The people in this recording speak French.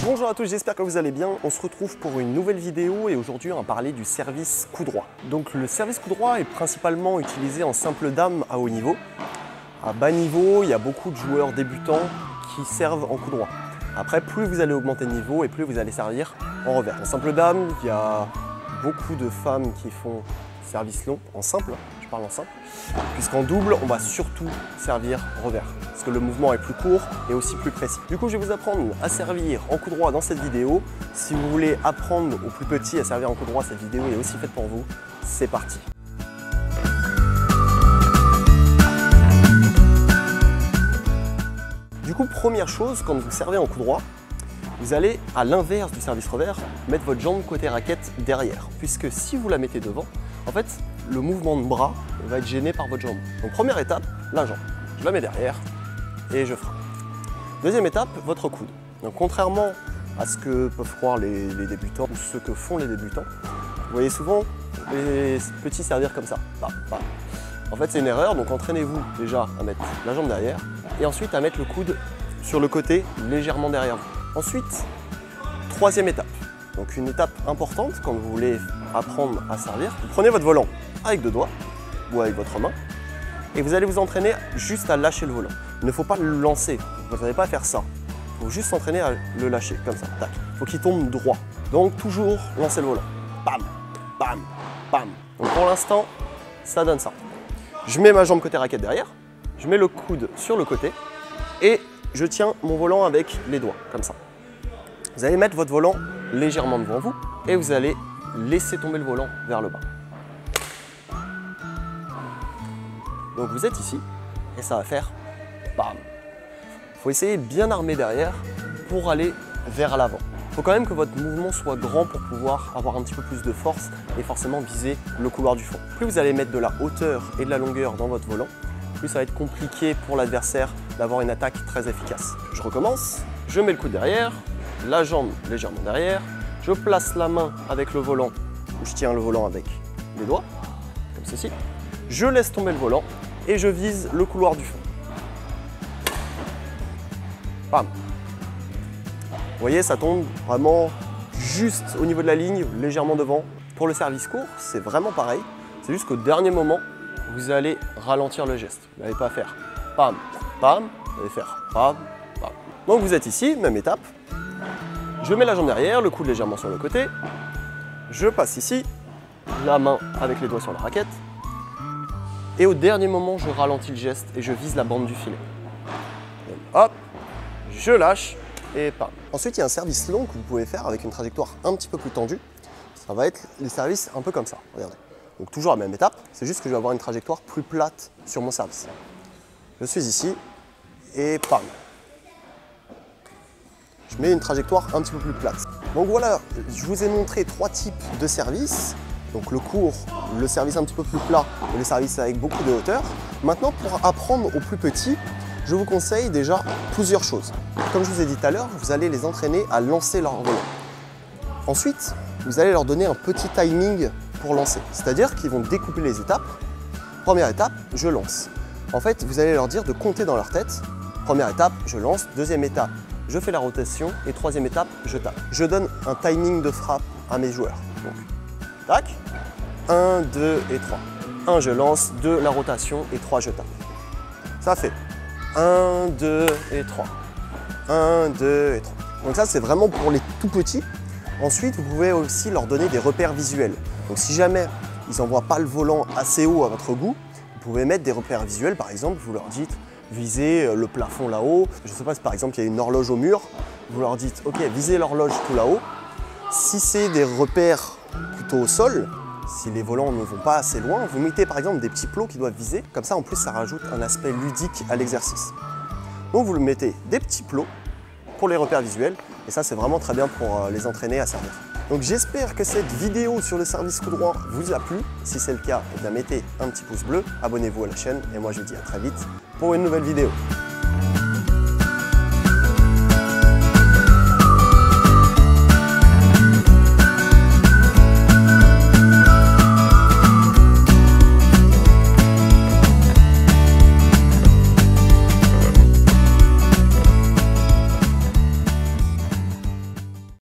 Bonjour à tous, j'espère que vous allez bien. On se retrouve pour une nouvelle vidéo et aujourd'hui on va parler du service coup droit. Donc le service coup droit est principalement utilisé en simple dame à haut niveau. À bas niveau, il y a beaucoup de joueurs débutants qui servent en coup droit. Après, plus vous allez augmenter de niveau et plus vous allez servir en revers. En simple dame, il y a beaucoup de femmes qui font service long, en simple, je parle en simple, puisqu'en double, on va surtout servir revers, parce que le mouvement est plus court et aussi plus précis. Du coup, je vais vous apprendre à servir en coup droit dans cette vidéo. Si vous voulez apprendre aux plus petits à servir en coup droit, cette vidéo est aussi faite pour vous. C'est parti. Du coup, première chose, quand vous servez en coup droit, vous allez, à l'inverse du service revers, mettre votre jambe côté raquette derrière, puisque si vous la mettez devant, en fait, le mouvement de bras va être gêné par votre jambe. Donc première étape, la jambe. Je la mets derrière et je frappe. Deuxième étape, votre coude. Donc contrairement à ce que peuvent croire les débutants ou ce que font les débutants, vous voyez souvent les petits servir comme ça. En fait, c'est une erreur, donc entraînez-vous déjà à mettre la jambe derrière et ensuite à mettre le coude sur le côté légèrement derrière vous. Ensuite, troisième étape. Donc une étape importante quand vous voulez apprendre à servir. Vous prenez votre volant avec deux doigts ou avec votre main et vous allez vous entraîner juste à lâcher le volant. Il ne faut pas le lancer, vous n'avez pas à faire ça. Il faut juste s'entraîner à le lâcher comme ça. Tac. Il faut qu'il tombe droit. Donc toujours lancer le volant. Bam, bam, bam. Donc pour l'instant, ça donne ça. Je mets ma jambe côté raquette derrière, je mets le coude sur le côté et je tiens mon volant avec les doigts, comme ça. Vous allez mettre votre volant légèrement devant vous et vous allez laisser tomber le volant vers le bas. Donc vous êtes ici et ça va faire bam. Il faut essayer bien armé derrière pour aller vers l'avant. Il faut quand même que votre mouvement soit grand pour pouvoir avoir un petit peu plus de force et forcément viser le couloir du fond. Plus vous allez mettre de la hauteur et de la longueur dans votre volant, plus ça va être compliqué pour l'adversaire d'avoir une attaque très efficace. Je recommence, je mets le coude derrière, la jambe légèrement derrière, je place la main avec le volant, je tiens le volant avec les doigts, comme ceci, je laisse tomber le volant et je vise le couloir du fond. Bam. Vous voyez, ça tombe vraiment juste au niveau de la ligne, légèrement devant. Pour le service court, c'est vraiment pareil, c'est juste qu'au dernier moment, vous allez ralentir le geste. Vous n'avez pas à faire pam, pam, vous allez faire pam, pam. Donc vous êtes ici, même étape. Je mets la jambe derrière, le coude légèrement sur le côté. Je passe ici, la main avec les doigts sur la raquette. Et au dernier moment, je ralentis le geste et je vise la bande du filet. Donc, hop, je lâche et pam. Ensuite, il y a un service long que vous pouvez faire avec une trajectoire un petit peu plus tendue. Ça va être le service un peu comme ça, regardez. Donc toujours la même étape, c'est juste que je vais avoir une trajectoire plus plate sur mon service. Je suis ici et pam. Je mets une trajectoire un petit peu plus plate. Donc voilà, je vous ai montré trois types de services. Donc le court, le service un petit peu plus plat et le service avec beaucoup de hauteur. Maintenant, pour apprendre aux plus petits, je vous conseille déjà plusieurs choses. Comme je vous ai dit tout à l'heure, vous allez les entraîner à lancer leur volant. Ensuite, vous allez leur donner un petit timing pour lancer. C'est-à-dire qu'ils vont découper les étapes. Première étape, je lance. En fait, vous allez leur dire de compter dans leur tête. Première étape, je lance. Deuxième étape, je fais la rotation. Et troisième étape, je tape. Je donne un timing de frappe à mes joueurs. Donc, tac. 1, 2 et 3. 1, je lance. 2, la rotation. Et 3, je tape. Ça fait 1, 2 et 3. 1, 2 et 3. Donc ça, c'est vraiment pour les tout petits. Ensuite, vous pouvez aussi leur donner des repères visuels. Donc si jamais ils n'envoient pas le volant assez haut à votre goût, vous pouvez mettre des repères visuels. Par exemple, vous leur dites visez le plafond là-haut. Je ne sais pas si par exemple il y a une horloge au mur. Vous leur dites ok, visez l'horloge tout là-haut. Si c'est des repères plutôt au sol, si les volants ne vont pas assez loin, vous mettez par exemple des petits plots qui doivent viser. Comme ça, en plus, ça rajoute un aspect ludique à l'exercice. Donc vous mettez des petits plots pour les repères visuels. Et ça, c'est vraiment très bien pour les entraîner à servir. Donc j'espère que cette vidéo sur le service coup droit vous a plu. Si c'est le cas, eh bien, mettez un petit pouce bleu, abonnez-vous à la chaîne et moi je vous dis à très vite pour une nouvelle vidéo.